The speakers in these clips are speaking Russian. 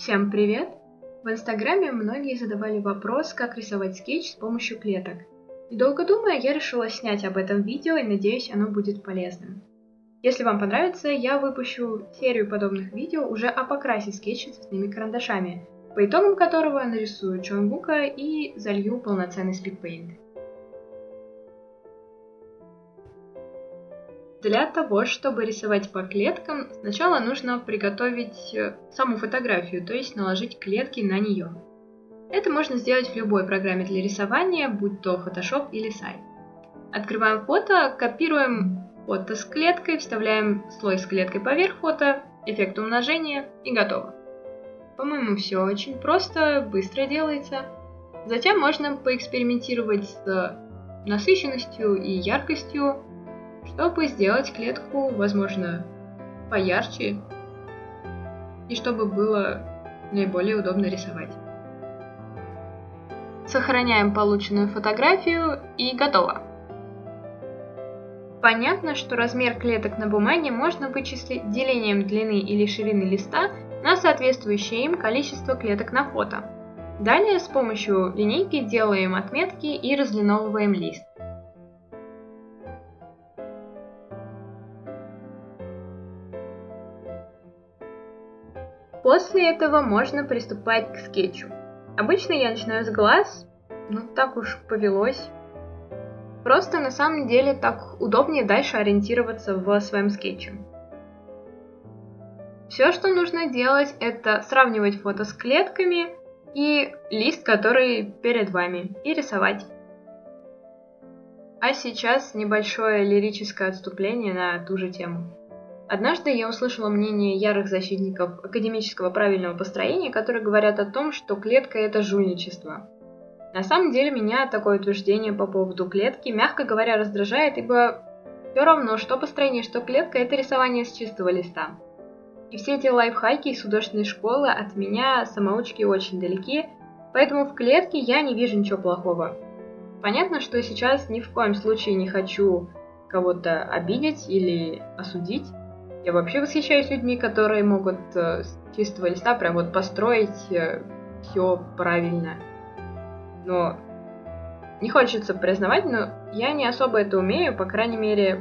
Всем привет! В инстаграме многие задавали вопрос, как рисовать скетч с помощью клеток. Недолго думая, я решила снять об этом видео и надеюсь, оно будет полезным. Если вам понравится, я выпущу серию подобных видео уже о покрасе скетча цветными карандашами, по итогам которого нарисую Чонгука и залью полноценный спидпейнт. Для того, чтобы рисовать по клеткам, сначала нужно приготовить саму фотографию, то есть наложить клетки на нее. Это можно сделать в любой программе для рисования, будь то Photoshop или сайт. Открываем фото, копируем фото с клеткой, вставляем слой с клеткой поверх фото, эффект умножения и готово. По-моему, все очень просто, быстро делается. Затем можно поэкспериментировать с насыщенностью и яркостью, чтобы сделать клетку, возможно, поярче и чтобы было наиболее удобно рисовать. Сохраняем полученную фотографию и готово. Понятно, что размер клеток на бумаге можно вычислить делением длины или ширины листа на соответствующее им количество клеток на фото. Далее с помощью линейки делаем отметки и разлиновываем лист. После этого можно приступать к скетчу. Обычно я начинаю с глаз, так уж повелось. Просто на самом деле так удобнее дальше ориентироваться в своем скетче. Все, что нужно делать, это сравнивать фото с клетками и лист, который перед вами, и рисовать. А сейчас небольшое лирическое отступление на ту же тему. Однажды я услышала мнение ярых защитников академического правильного построения, которые говорят о том, что клетка – это жульничество. На самом деле меня такое утверждение по поводу клетки, мягко говоря, раздражает, ибо все равно, что построение, что клетка – это рисование с чистого листа. И все эти лайфхаки из художественной школы от меня, самоучки, очень далеки, поэтому в клетке я не вижу ничего плохого. Понятно, что сейчас ни в коем случае не хочу кого-то обидеть или осудить. Я вообще восхищаюсь людьми, которые могут с чистого листа прям вот построить все правильно. Но не хочется признавать, но я не особо это умею, по крайней мере,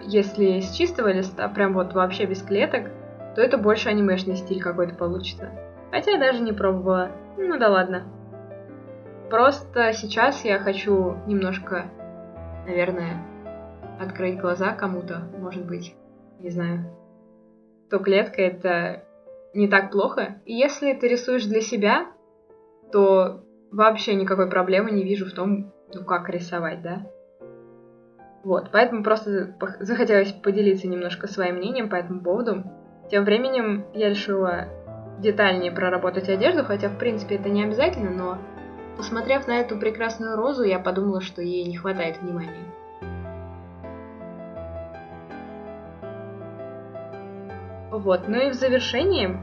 если с чистого листа, прям вот вообще без клеток, то это больше анимешный стиль какой-то получится. Хотя я даже не пробовала. Ну да ладно. Просто сейчас я хочу немножко, наверное, открыть глаза кому-то, может быть. Не знаю, то клетка это не так плохо. И если ты рисуешь для себя, то вообще никакой проблемы не вижу в том, как рисовать, да? Вот, поэтому просто захотелось поделиться немножко своим мнением по этому поводу. Тем временем я решила детальнее проработать одежду, хотя в принципе это не обязательно, но посмотрев на эту прекрасную розу, я подумала, что ей не хватает внимания. Вот, ну и в завершении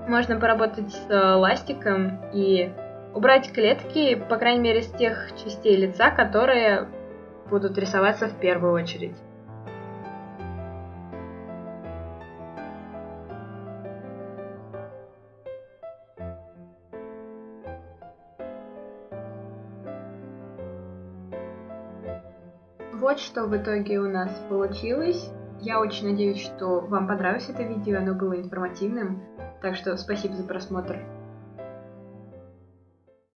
можно поработать с ластиком и убрать клетки, по крайней мере, с тех частей лица, которые будут рисоваться в первую очередь. Вот что в итоге у нас получилось. Я очень надеюсь, что вам понравилось это видео, оно было информативным. Так что спасибо за просмотр.